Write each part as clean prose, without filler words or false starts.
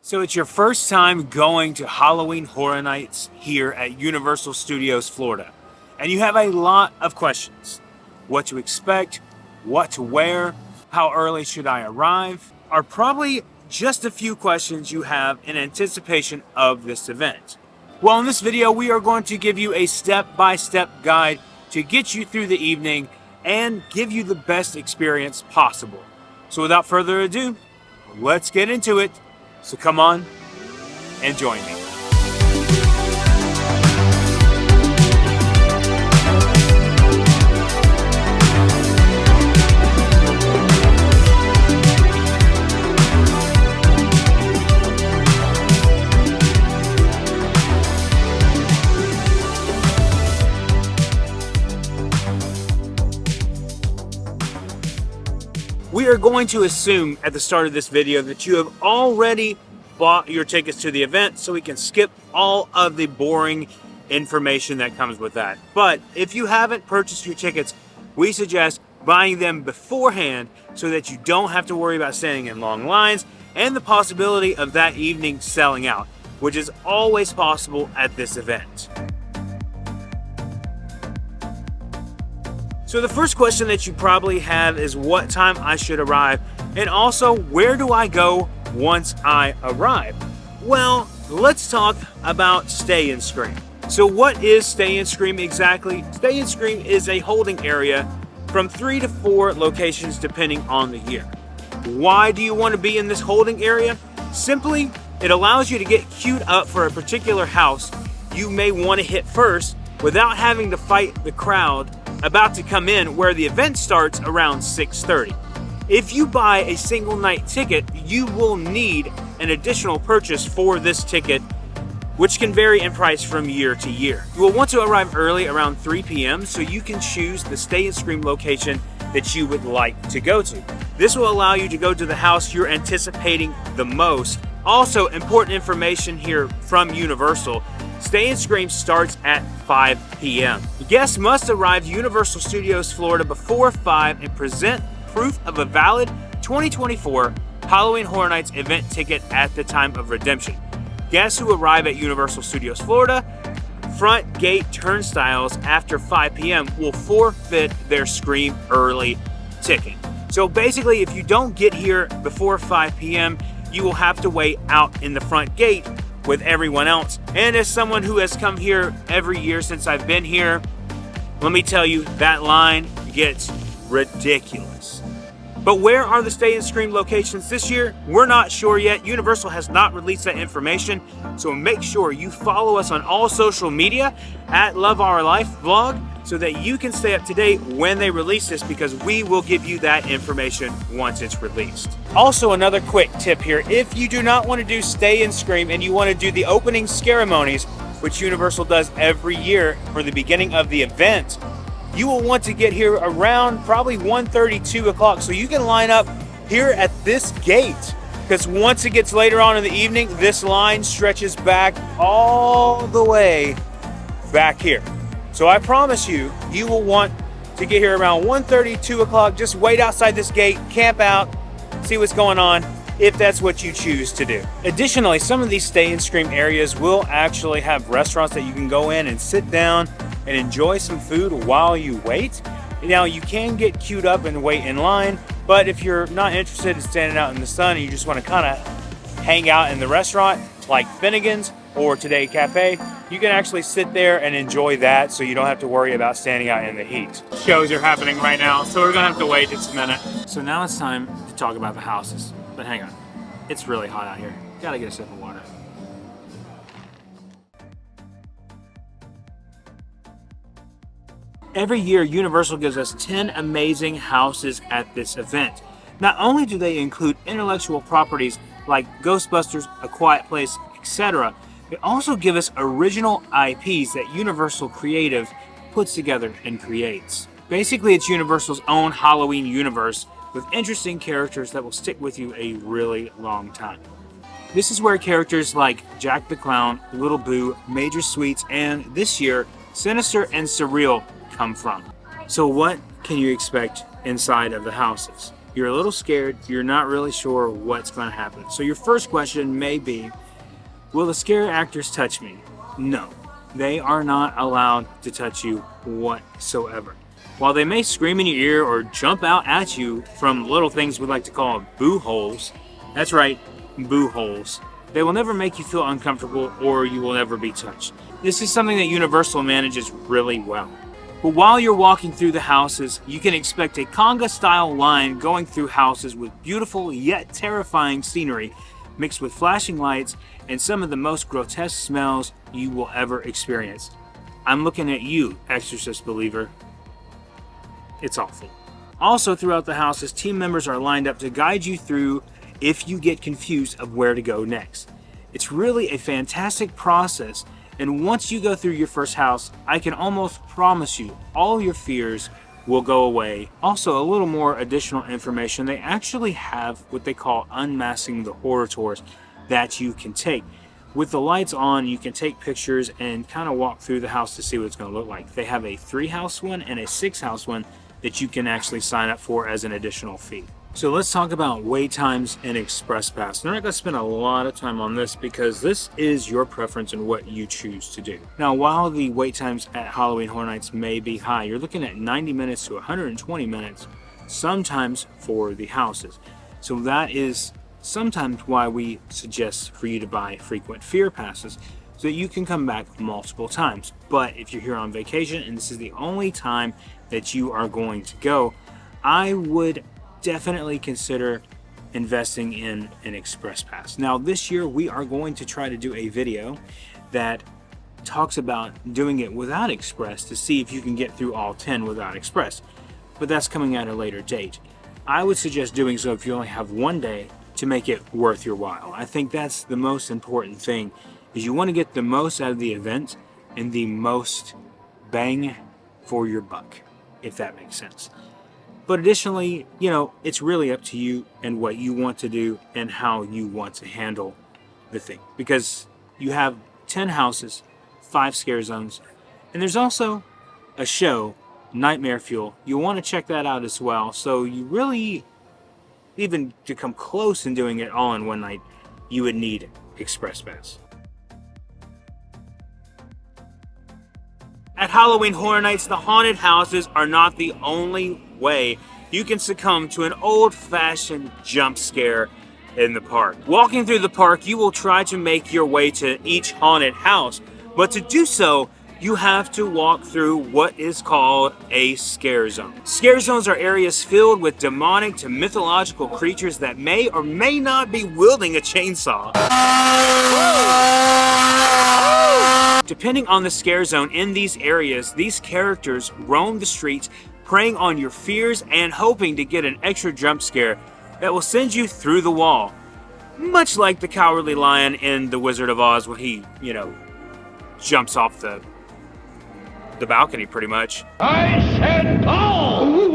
So it's your first time going to Halloween Horror Nights here at Universal Studios Florida, and you have a lot of questions. What to expect, what to wear, how early should I arrive, are probably just a few questions you have in anticipation of this event. Well, in this video, we are going to give you a step-by-step guide to get you through the evening and give you the best experience possible. So without further ado, let's get into it. So come on and join me. We are going to assume at the start of this video that you have already bought your tickets to the event, so we can skip all of the boring information that comes with that. But if you haven't purchased your tickets, we suggest buying them beforehand so that you don't have to worry about standing in long lines and the possibility of that evening selling out, which is always possible at this event. So the first question that you probably have is what time I should arrive, and also where do I go once I arrive? Well, let's talk about Stay and Scream. So what is Stay and Scream exactly? Stay and Scream is a holding area from 3 to 4 locations depending on the year. Why do you want to be in this holding area? Simply, it allows you to get queued up for a particular house you may want to hit first without having to fight the crowd about to come in, where the event starts around 6:30. If you buy a single night ticket, you will need an additional purchase for this ticket, which can vary in price from year to year. You will want to arrive early around 3 p.m. so you can choose the Stay and Scream location that you would like to go to. This will allow you to go to the house you're anticipating the most. Also, important information here from Universal: Stay and Scream starts at 5 p.m. Guests must arrive to Universal Studios Florida before 5 and present proof of a valid 2024 Halloween Horror Nights event ticket at the time of redemption. Guests who arrive at Universal Studios Florida front gate turnstiles after 5 p.m. will forfeit their Scream early ticket. So basically, if you don't get here before 5 p.m., you will have to wait out in the front gate with everyone else. And as someone who has come here every year since I've been here, let me tell you, that line gets ridiculous. But where are the Stay and Scream locations this year? We're not sure yet. Universal has not released that information, so make sure you follow us on all social media at Love Our Life Vlog so that you can stay up to date when they release this, because we will give you that information once it's released. Also, another quick tip here: if you do not want to do Stay and Scream and you want to do the opening ceremonies, which Universal does every year for the beginning of the event, you will want to get here around probably 1:30, 2 o'clock, so you can line up here at this gate, because once it gets later on in the evening, this line stretches back all the way back here. So I promise you, you will want to get here around 1:30, 2 o'clock. Just wait outside this gate, camp out, see what's going on, if that's what you choose to do. Additionally, some of these Stay and Scream areas will actually have restaurants that you can go in and sit down and enjoy some food while you wait. Now, you can get queued up and wait in line, but if you're not interested in standing out in the sun and you just want to kind of hang out in the restaurant, like Finnegan's or Today Cafe, you can actually sit there and enjoy that, so you don't have to worry about standing out in the heat. Shows are happening right now, so we're gonna have to wait just a minute. So now it's time to talk about the houses. But hang on, it's really hot out here. Gotta get a sip of water. Every year, Universal gives us 10 amazing houses at this event. Not only do they include intellectual properties like Ghostbusters, A Quiet Place, etc., they also give us original IPs that Universal Creative puts together and creates. Basically, it's Universal's own Halloween universe with interesting characters that will stick with you a really long time. This is where characters like Jack the Clown, Little Boo, Major Sweets, and this year, Sinister and Surreal come from. So what can you expect inside of the houses? you're a little scared, you're not really sure what's going to happen. So your first question may be, will the scare actors touch me? No, they are not allowed to touch you whatsoever. While they may scream in your ear or jump out at you from little things we like to call boo holes, that's right, boo holes, they will never make you feel uncomfortable or you will never be touched. This is something that Universal manages really well. But while you're walking through the houses, you can expect a conga-style line going through houses with beautiful yet terrifying scenery, mixed with flashing lights and some of the most grotesque smells you will ever experience. I'm looking at you, Exorcist believer. It's awful. Also, throughout the houses, team members are lined up to guide you through if you get confused of where to go next. It's really a fantastic process, and once you go through your first house, I can almost promise you all your fears will go away. Also, a little more additional information, they actually have what they call unmasking the horror tours that you can take. With the lights on, you can take pictures and kind of walk through the house to see what it's going to look like. They have a 3-house one and a 6-house one that you can actually sign up for as an additional fee. So let's talk about wait times and express pass. We're not going to spend a lot of time on this because this is your preference and what you choose to do. Now, while the wait times at Halloween Horror Nights may be high, you're looking at 90 minutes to 120 minutes sometimes for the houses. So that is sometimes why we suggest for you to buy frequent fear passes so that you can come back multiple times. But if you're here on vacation and this is the only time that you are going to go, I would definitely consider investing in an express pass. Now this year we are going to try to do a video that talks about doing it without express to see if you can get through all 10 without express, but that's coming at a later date. I would suggest doing so if you only have one day to make it worth your while. I think that's the most important thing, is you want to get the most out of the event and the most bang for your buck, if that makes sense. But additionally, you know, it's really up to you and what you want to do and how you want to handle the thing. Because you have 10 houses, 5 scare zones, and there's also a show, Nightmare Fuel. You'll want to check that out as well. So you really, even to come close in doing it all in one night, you would need Express Pass. At Halloween Horror Nights, the haunted houses are not the only way you can succumb to an old-fashioned jump scare in the park. Walking through the park, you will try to make your way to each haunted house, but to do so, you have to walk through what is called a scare zone. Scare zones are areas filled with demonic to mythological creatures that may or may not be wielding a chainsaw. Depending on the scare zone in these areas, these characters roam the streets, preying on your fears and hoping to get an extra jump scare that will send you through the wall. Much like the Cowardly Lion in The Wizard of Oz, where he, you know, jumps off the balcony pretty much. I said go!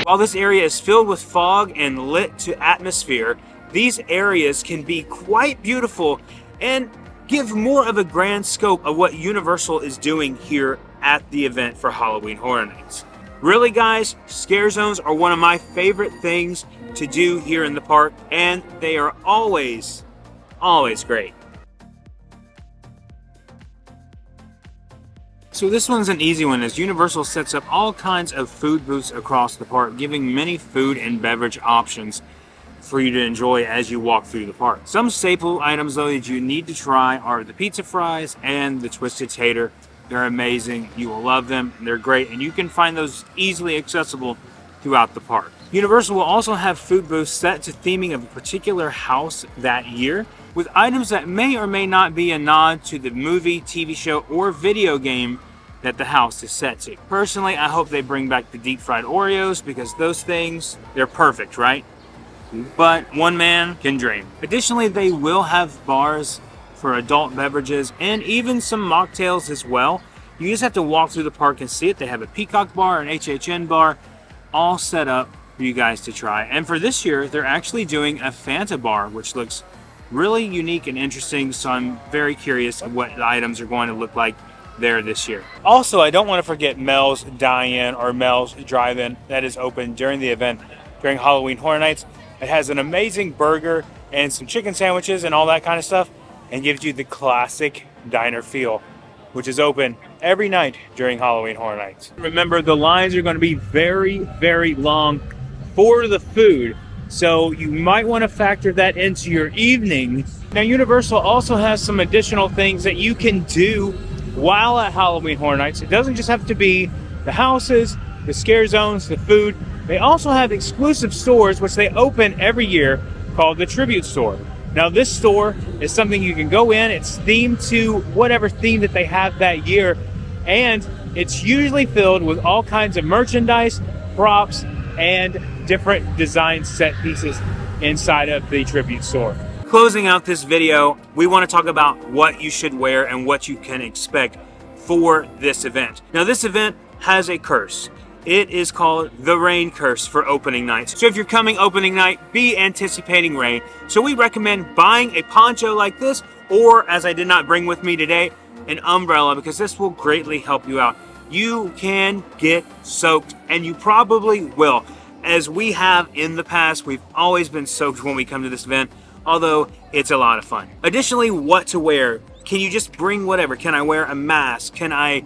While this area is filled with fog and lit to atmosphere, these areas can be quite beautiful and give more of a grand scope of what Universal is doing here at the event for Halloween Horror Nights. Really guys, scare zones are one of my favorite things to do here in the park, and they are always great. So this one's an easy one, as Universal sets up all kinds of food booths across the park, giving many food and beverage options for you to enjoy as you walk through the park. Some staple items though that you need to try are the pizza fries and the twisted tater. They're amazing, you will love them, they're great, and you can find those easily accessible throughout the park. Universal will also have food booths set to theming of a particular house that year, with items that may or may not be a nod to the movie, TV show, or video game that the house is set to. Personally, I hope they bring back the deep fried Oreos, because those things, they're perfect, right? But one man can dream. Additionally, they will have bars for adult beverages and even some mocktails as well. You just have to walk through the park and see it. They have a Peacock bar, an HHN bar, all set up for you guys to try. And for this year, they're actually doing a Fanta bar, which looks really unique and interesting, so I'm very curious of what the items are going to look like there this year. Also, I don't want to forget Mel's Dine-In or Mel's Drive-In that is open during the event during Halloween Horror Nights. It has an amazing burger and some chicken sandwiches and all that kind of stuff, and gives you the classic diner feel, which is open every night during Halloween Horror Nights. Remember, the lines are going to be very, very long for the food, so you might want to factor that into your evening. Now, Universal also has some additional things that you can do while at Halloween Horror Nights. It doesn't just have to be the houses, the scare zones, the food. They also have exclusive stores, which they open every year, called the Tribute Store. Now, this store is something you can go in. It's themed to whatever theme that they have that year, and it's usually filled with all kinds of merchandise, props, and different design set pieces inside of the Tribute Store. Closing out this video, we want to talk about what you should wear and what you can expect for this event. Now, this event has a curse. It is called the rain curse for opening night. So if you're coming opening night, be anticipating rain. So we recommend buying a poncho like this, or, as I did not bring with me today, an umbrella, because this will greatly help you out. You can get soaked, and you probably will. As we have in the past, we've always been soaked when we come to this event, although it's a lot of fun. Additionally, what to wear. Can you just bring whatever? Can I wear a mask? Can I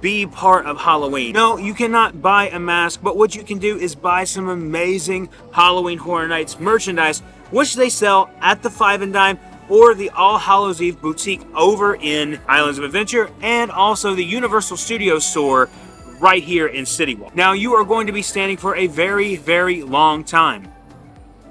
be part of Halloween? No, you cannot buy a mask, but what you can do is buy some amazing Halloween Horror Nights merchandise, which they sell at the Five and Dime or the All Hallows Eve boutique over in Islands of Adventure, and also the Universal Studios store right here in City Walk. Now, you are going to be standing for a very, very long time.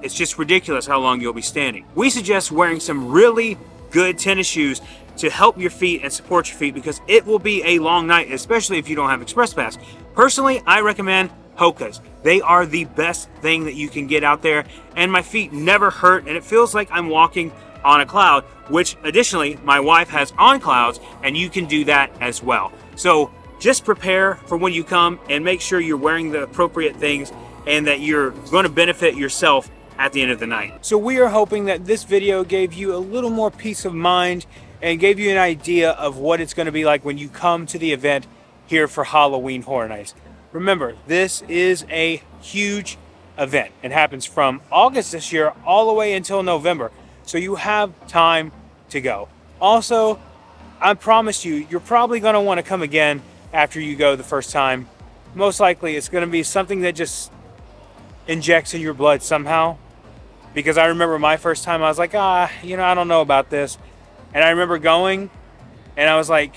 It's just ridiculous how long you'll be standing. We suggest wearing some really good tennis shoes to help your feet and support your feet, because it will be a long night, especially if you don't have Express Pass. Personally, I recommend Hoka's. They are the best thing that you can get out there, and my feet never hurt, and it feels like I'm walking on a cloud, which additionally my wife has on clouds, and you can do that as well. So just prepare for when you come and make sure you're wearing the appropriate things and that you're going to benefit yourself at the end of the night. So we are hoping that this video gave you a little more peace of mind and gave you an idea of what it's going to be like when you come to the event here for Halloween Horror Nights. Remember, this is a huge event. It happens from August this year all the way until November, so you have time to go. Also, I promise you, you're probably going to want to come again after you go the first time. Most likely it's going to be something that just injects in your blood somehow, because I remember my first time, I was like, I don't know about this. And I remember going, and I was like,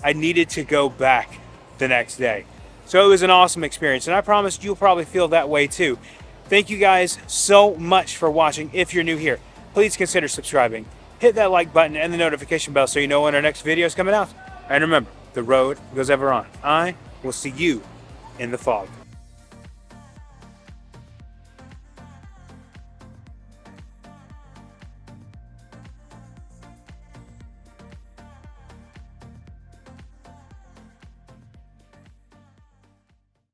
I needed to go back the next day. So it was an awesome experience, and I promise you'll probably feel that way too. Thank you guys so much for watching. If you're new here, please consider subscribing. Hit that like button and the notification bell so you know when our next video is coming out. And remember, the road goes ever on. I will see you in the fog.